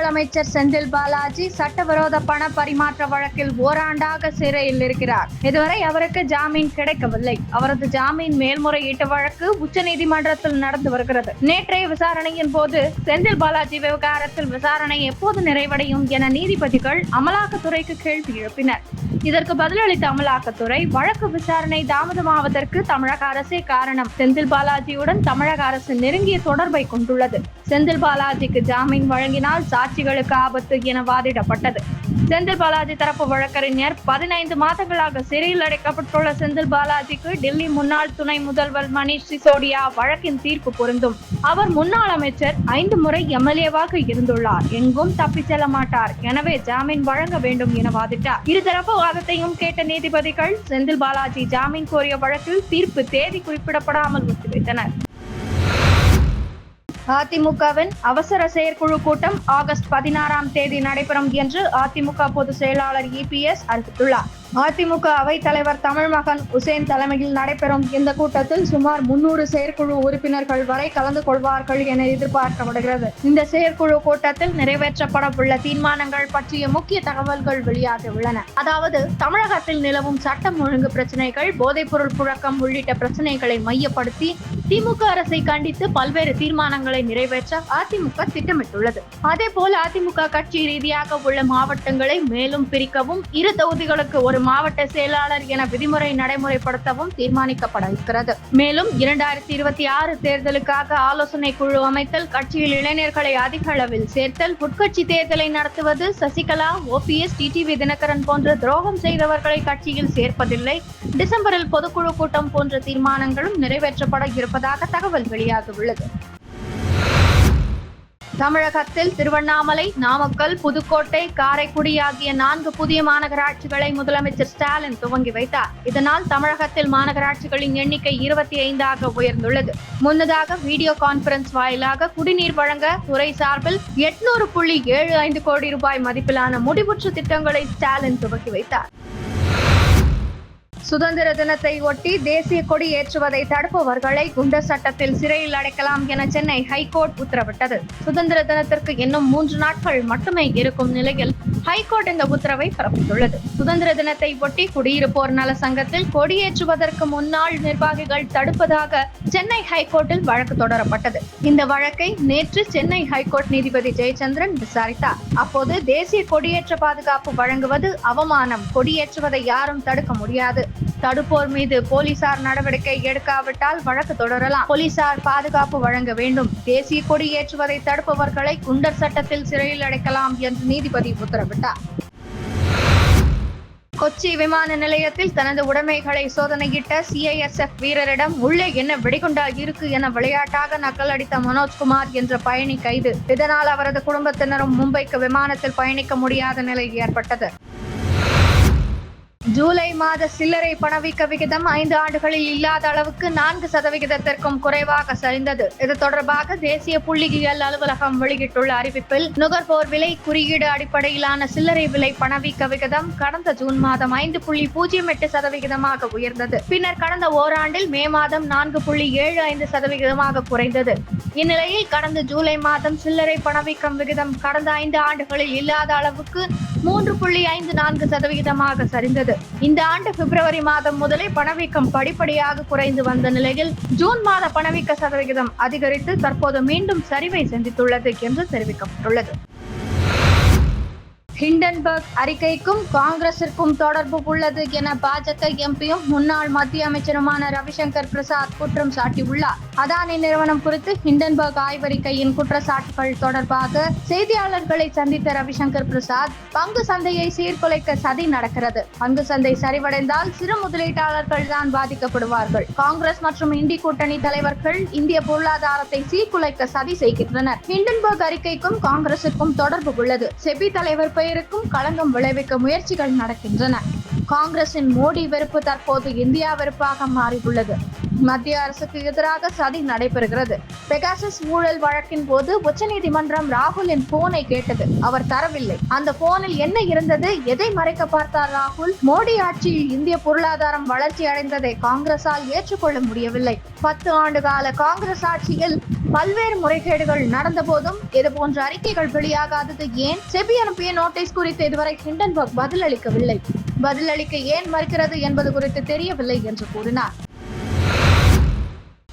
முன்னாள் அமைச்சர் செந்தில் பாலாஜி சட்டவிரோத பண பரிமாற்ற வழக்கில் ஓராண்டாக சிறையில் இருக்கிறார். இதுவரை அவருக்கு ஜாமீன் கிடைக்கவில்லை. அவரது ஜாமீன் மேல்முறையீட்டு வழக்கு உச்சநீதிமன்றத்தில் நடந்து வருகிறது. நேற்றைய விசாரணையின் போது செந்தில் பாலாஜி விவகாரத்தில் விசாரணை எப்போது நிறைவடையும் என நீதிபதிகள் அமலாக்கத்துறைக்கு கேள்வி எழுப்பினர். இதற்கு பதிலளித்த அமலாக்கத்துறை, வழக்கு விசாரணை தாமதமாவதற்கு தமிழக அரசே காரணம். செந்தில் பாலாஜியுடன் தமிழக அரசு நெருங்கிய தொடர்பை கொண்டுள்ளது. செந்தில் பாலாஜிக்கு ஜாமீன் வழங்கினால் சாட்சிகளுக்கு ஆபத்து என வாதிடப்பட்டது. செந்தில் பாலாஜி தரப்பு வழக்கறிஞர் 15 மாதங்களாக சிறையில் அடைக்கப்பட்டுள்ள செந்தில் பாலாஜிக்கு டெல்லி முன்னாள் துணை முதல்வர் மணீஷ் சிசோடியா வழக்கின் தீர்ப்பு பொருந்தும். அவர் முன்னாள் அமைச்சர், 5 முறை எம்எல்ஏவாக இருந்துள்ளார். எங்கும் தப்பி செல்ல மாட்டார். எனவே ஜாமீன் வழங்க வேண்டும் என வாதிட்டார். இருதரப்பு வாதத்தையும் கேட்ட நீதிபதிகள் செந்தில் பாலாஜி ஜாமீன் கோரிய வழக்கில் தீர்ப்பு தேதி குறிப்பிடப்படாமல் ஒத்திவைத்தனர். அதிமுகவின் அவசர செயற்குழு கூட்டம் ஆகஸ்ட் 16ஆம் தேதி நடைபெறும் என்று அதிமுக பொதுச் செயலாளர் EPS அறிவித்துள்ளார். அதிமுக அவைத் தலைவர் தமிழ்மகன் உசேன் தலைமையில் நடைபெறும் இந்த கூட்டத்தில் சுமார் 300 செயற்குழு உறுப்பினர்கள் வரை கலந்து கொள்வார்கள் என எதிர்பார்க்கப்படுகிறது. இந்த செயற்குழு கூட்டத்தில் நிறைவேற்றப்படவுள்ள தீர்மானங்கள் பற்றிய முக்கிய தகவல்கள் வெளியாகியுள்ளன. அதாவது, தமிழகத்தில் நிலவும் சட்டம் ஒழுங்கு பிரச்சனைகள், போதைப்பொருள் புழக்கம் உள்ளிட்ட பிரச்சனைகளை மையப்படுத்தி திமுக அரசை கண்டித்து பல்வேறு தீர்மானங்களை நிறைவேற்ற அதிமுக திட்டமிட்டுள்ளது. அதேபோல் அதிமுக கட்சி ரீதியாக உள்ள மாவட்டங்களை மேலும் பிரிக்கவும், 2 தொகுதிகளுக்கு ஒரு மாவட்ட செயலாளர் என விதிமுறை நடைமுறைப்படுத்தவும் தீர்மானிக்கப்பட இருக்கிறது. மேலும் 2026 தேர்தலுக்காக ஆலோசனை குழு அமைத்தல், கட்சியில் இளைஞர்களை அதிக அளவில் சேர்த்தல், உட்கட்சி தேர்தலை நடத்துவது, சசிகலா, OPS, TTV தினகரன் போன்ற துரோகம் செய்தவர்களை கட்சியில் சேர்ப்பதில்லை, டிசம்பரில் பொதுக்குழு கூட்டம் போன்ற தீர்மானங்களும் நிறைவேற்றப்பட இருப்பதாக தகவல் வெளியாகியுள்ளது. தமிழகத்தில் திருவண்ணாமலை, நாமக்கல், புதுக்கோட்டை, காரைக்குடி ஆகிய 4 புதிய மாநகராட்சிகளை முதலமைச்சர் ஸ்டாலின் துவங்கி வைத்தார். இதனால் தமிழகத்தில் மாநகராட்சிகளின் எண்ணிக்கை 25ஆக உயர்ந்துள்ளது. முன்னதாக வீடியோ கான்பரன்ஸ் வாயிலாக குடிநீர் வழங்க துறை சார்பில் 800.75 கோடி ரூபாய் மதிப்பிலான முடிவுற்ற திட்டங்களை ஸ்டாலின் துவக்கி வைத்தார். சுதந்திர தினத்தை ஒட்டி தேசிய கொடி ஏற்றுவதை தடுப்பவர்களை குண்டர் சட்டத்தில் சிறையில் அடைக்கலாம் என சென்னை ஹைகோர்ட் உத்தரவிட்டது. சுதந்திர தினத்திற்கு இன்னும் 3 நாட்கள் மட்டுமே இருக்கும் நிலையில் ஹைகோர்ட் இந்த உத்தரவை பிறப்பித்துள்ளது. சுதந்திர தினத்தை ஒட்டி குடியிருப்போர் நல சங்கத்தில் கொடியேற்றுவதற்கு முன்னாள் நிர்வாகிகள் தடுப்பதாக சென்னை ஹைகோர்ட்டில் வழக்கு தொடரப்பட்டது. இந்த வழக்கை நேற்று சென்னை ஹைகோர்ட் நீதிபதி ஜெயச்சந்திரன் விசாரித்தார். அப்போது தேசிய கொடியேற்ற பாதுகாப்பு வழங்குவது அவமானம், கொடியேற்றுவதை யாரும் தடுக்க முடியாது, தடுப்போர் மீது போலீசார் நடவடிக்கை எடுக்காவிட்டால் வழக்கு தொடரலாம், போலீசார் பாதுகாப்பு வழங்க வேண்டும், தேசிய கொடி ஏற்றுவதை தடுப்பவர்களை குண்டர் சட்டத்தில் சிறையில் அடைக்கலாம் என்று நீதிபதி உத்தரவிட்டார். கொச்சி விமான நிலையத்தில் தனது உடைமைகளை சோதனையிட்ட CISF வீரரிடம் உள்ளே என்ன வெடிகுண்டா இருக்கு என விளையாட்டாக நக்கல் அடித்த மனோஜ்குமார் என்ற பயணி கைது. இதனால் அவரது குடும்பத்தினரும் மும்பைக்கு விமானத்தில் பயணிக்க முடியாத நிலை ஏற்பட்டது. ஜூலை மாத சில்லறை பணவீக்க விகிதம் 5 ஆண்டுகளில் இல்லாத அளவுக்கு 4% குறைவாக சரிந்தது. இது தொடர்பாக தேசிய புள்ளியியல் அலுவலகம் வெளியிட்டுள்ள அறிவிப்பில், நுகர்வோர் விலை குறியீடு அடிப்படையிலான சில்லறை விலை பணவீக்க விகிதம் கடந்த ஜூன் மாதம் 5.08% உயர்ந்தது. பின்னர் கடந்த ஓராண்டில் மே மாதம் 4.75% குறைந்தது. இந்நிலையில் கடந்த ஜூலை மாதம் சில்லறை பணவீக்கம் விகிதம் கடந்த 5 ஆண்டுகளில் இல்லாத அளவுக்கு 3.54% சரிந்தது. இந்த ஆண்டு பிப்ரவரி மாதம் முதலே பணவீக்கம் படிப்படியாக குறைந்து வந்த நிலையில் ஜூன் மாத பணவீக்க சதவிகிதம் அதிகரித்து தற்போது மீண்டும் சரிவை சந்தித்துள்ளது என்று தெரிவிக்கப்பட்டுள்ளது. ஹிண்டன்பர்க் அறிக்கைக்கும் காங்கிரசிற்கும் தொடர்பு உள்ளது என பாஜக எம்பியும் முன்னாள் மத்திய அமைச்சருமான ரவிசங்கர் பிரசாத் குற்றம் சாட்டியுள்ளார். அதானி நிறுவனம் குறித்து ஹிண்டன்பர்க் ஆய்வறிக்கையின் குற்றச்சாட்டுகள் தொடர்பாக செய்தியாளர்களை சந்தித்த ரவிசங்கர் பிரசாத், பங்கு சந்தையை சீர்குலைக்க சதி நடக்கிறது. பங்கு சந்தை சரிவடைந்தால் சிறு முதலீட்டாளர்கள் தான் பாதிக்கப்படுவார்கள். காங்கிரஸ் மற்றும் இந்தி கூட்டணி தலைவர்கள் இந்திய பொருளாதாரத்தை சீர்குலைக்க சதி செய்கின்றனர். ஹிண்டன்பர்க் அறிக்கைக்கும் காங்கிரசிற்கும் தொடர்பு உள்ளது. செபி தலைவர் பெயருக்கும் களங்கம் விளைவிக்க முயற்சிகள் நடக்கின்றன. காங்கிரசின் மோடி வெறுப்பு தற்போது இந்தியா வெறுப்பாக மாறியுள்ளது. மத்திய அரசுக்கு எதிராக சதி நடைபெறுகிறது. பெகாசஸ் ஊழல் வழக்கின் போது உச்சநீதிமன்றம் ராகுலின் போனை கேட்டது. அவர் தரவில்லை. அந்த போனில் என்ன இருந்தது? எதை மறைக்க பார்த்தார் ராகுல்? மோடி ஆட்சியில் இந்திய பொருளாதாரம் வளர்ச்சி அடைந்ததை காங்கிரசால் ஏற்றுக்கொள்ள முடியவில்லை. 10 ஆண்டு கால காங்கிரஸ் ஆட்சியில் பல்வேறு முறைகேடுகள் நடந்த போதும் இதுபோன்ற அறிக்கைகள் வெளியாகாதது ஏன்? செபி அனுப்பிய நோட்டீஸ் குறித்து இதுவரை ஹிண்டன்பர்க் பதிலளிக்கவில்லை. பதிலளிக்க ஏன் மறுக்கிறது என்பது குறித்து தெரியவில்லை என்று கூறினார்.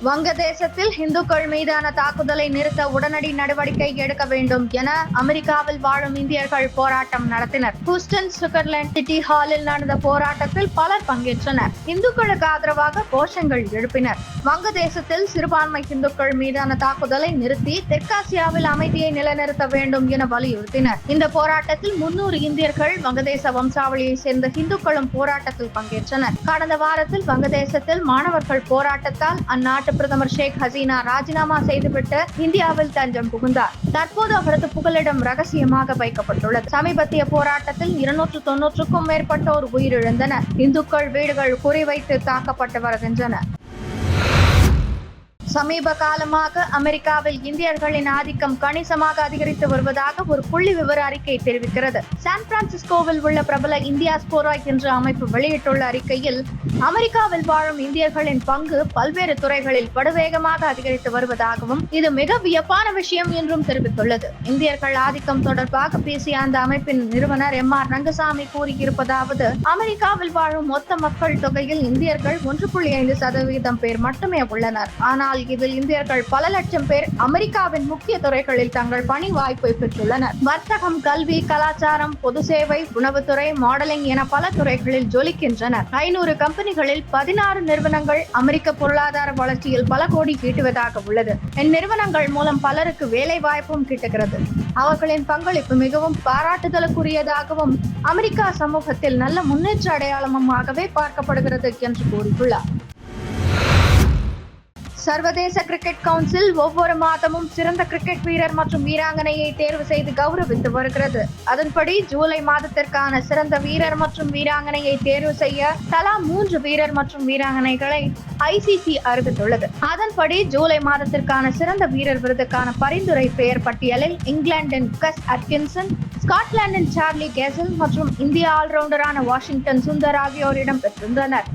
வங்கதேசத்தில் இந்துக்கள் மீதான தாக்குதலை நிறுத்த உடனடி நடவடிக்கை எடுக்க வேண்டும் என அமெரிக்காவில் வாழும் இந்தியர்கள் போராட்டம் நடத்தினர். ஹூஸ்டன் சுவிட்சர்லாந்து சிட்டி ஹாலில் நடந்த போராட்டத்தில் பலர் பங்கேற்றனர். இந்துக்களுக்கு ஆதரவாக கோஷங்கள் எழுப்பினர். வங்கதேசத்தில் சிறுபான்மை இந்துக்கள் மீதான தாக்குதலை நிறுத்தி தெற்காசியாவில் அமைதியை நிலைநிறுத்த வேண்டும் என வலியுறுத்தினர். இந்த போராட்டத்தில் 300 இந்தியர்கள் வங்கதேச வம்சாவளியை சேர்ந்த இந்துக்களும் போராட்டத்தில் பங்கேற்றனர். கடந்த வாரத்தில் வங்கதேசத்தில் மாணவர்கள் போராட்டத்தால் அந்நாட்டு பிரதமர் ஷேக் ஹசீனா ராஜினாமா செய்துவிட்டு இந்தியாவில் தஞ்சம் புகுந்தார். தற்போது அவரது புகலிடம் ரகசியமாக வைக்கப்பட்டுள்ளது. சமீபத்திய போராட்டத்தில் 290க்கும் மேற்பட்டோர் உயிரிழந்தனர். இந்துக்கள் வீடுகள் குறிவைத்து தாக்கப்பட்டு வருகின்றன. சமீப காலமாக அமெரிக்காவில் இந்தியர்களின் ஆதிக்கம் கணிசமாக அதிகரித்து வருவதாக ஒரு புள்ளி விவர அறிக்கை தெரிவிக்கிறது. சான் பிரான்சிஸ்கோவில் உள்ள பிரபல இந்தியாஸ்போரா என்ற அமைப்பு வெளியிட்டுள்ள அறிக்கையில் அமெரிக்காவில் வாழும் இந்தியர்களின் பங்கு பல்வேறு துறைகளில் படுவேகமாக அதிகரித்து வருவதாகவும் இது மிக வியப்பான விஷயம் என்றும் தெரிவித்துள்ளது. இந்தியர்கள் ஆதிக்கம் தொடர்பாக பேசிய அந்த அமைப்பின் நிறுவனர் MR ரங்கசாமி கூறியிருப்பதாவது: அமெரிக்காவில் வாழும் மொத்த மக்கள் தொகையில் இந்தியர்கள் 1.5% பேர் மட்டுமே உள்ளனர். ஆனால் இதில் இந்தியர்கள் பல லட்சம் பேர் அமெரிக்காவின் முக்கிய துறைகளில் தங்கள் பணி வாய்ப்பை பெற்றுள்ளனர். வர்த்தகம், கல்வி, கலாச்சாரம், பொது சேவை, உணவுத்துறை, மாடலிங் என பல துறைகளில் ஜொலிக்கின்றனர். 500 கம்பெனிகளில் 16 நிறுவனங்கள் அமெரிக்க பொருளாதார வளர்ச்சியில் பல கோடி ஈட்டுவதாக உள்ளது. இந்நிறுவனங்கள் மூலம் பலருக்கு வேலை வாய்ப்பும் கிட்டுகிறது. அவர்களின் பங்களிப்பு மிகவும் பாராட்டுதலுக்குரியதாகவும் அமெரிக்கா சமூகத்தில் நல்ல முன்னேற்ற அடையாளமாகவே பார்க்கப்படுகிறது என்று கூறியுள்ளார். சர்வதேச கிரிக்கெட் கவுன்சில் ஒவ்வொரு மாதமும் சிறந்த கிரிக்கெட் வீரர் மற்றும் வீராங்கனையை தேர்வு செய்து கௌரவித்து வருகிறது. அதன்படி ஜூலை மாதத்திற்கான சிறந்த வீரர் மற்றும் வீராங்கனையை தேர்வு செய்ய தலா 3 வீரர் மற்றும் வீராங்கனைகளை ICC அறிவித்துள்ளது. அதன்படி ஜூலை மாதத்திற்கான சிறந்த வீரர் விருதுக்கான பரிந்துரை பெயர் பட்டியலில் இங்கிலாந்தின் கஸ் அட்கின்சன், ஸ்காட்லாந்தின் சார்லி கேசல் மற்றும் இந்திய ஆல்ரவுண்டரான வாஷிங்டன் சுந்தர் ஆகியோர் இடம்பெற்றிருந்தனர்.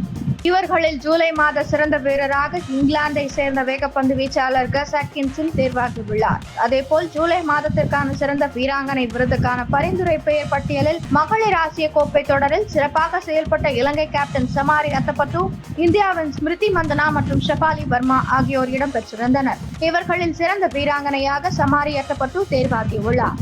இவர்களில் ஜூலை மாத சிறந்த வீரராக இங்கிலாந்தை சேர்ந்த வேகப்பந்து வீச்சாளர் கஸ் அட்கின்சன் தேர்வாகியுள்ளார். அதேபோல் ஜூலை மாதத்திற்கான சிறந்த வீராங்கனை விருதுக்கான பரிந்துரை பெயர் பட்டியலில் மகளிர் ஆசிய கோப்பை தொடரில் சிறப்பாக செயல்பட்ட இலங்கை கேப்டன் சமாரி அத்தப்பட்டு, இந்தியாவின் ஸ்மிருதி மந்தனா மற்றும் ஷெஃபாலி வர்மா ஆகியோர் இடம்பெற்றிருந்தனர். இவர்களில் சிறந்த வீராங்கனையாக சமாரி அத்தப்பட்டு தேர்வாகியுள்ளார்.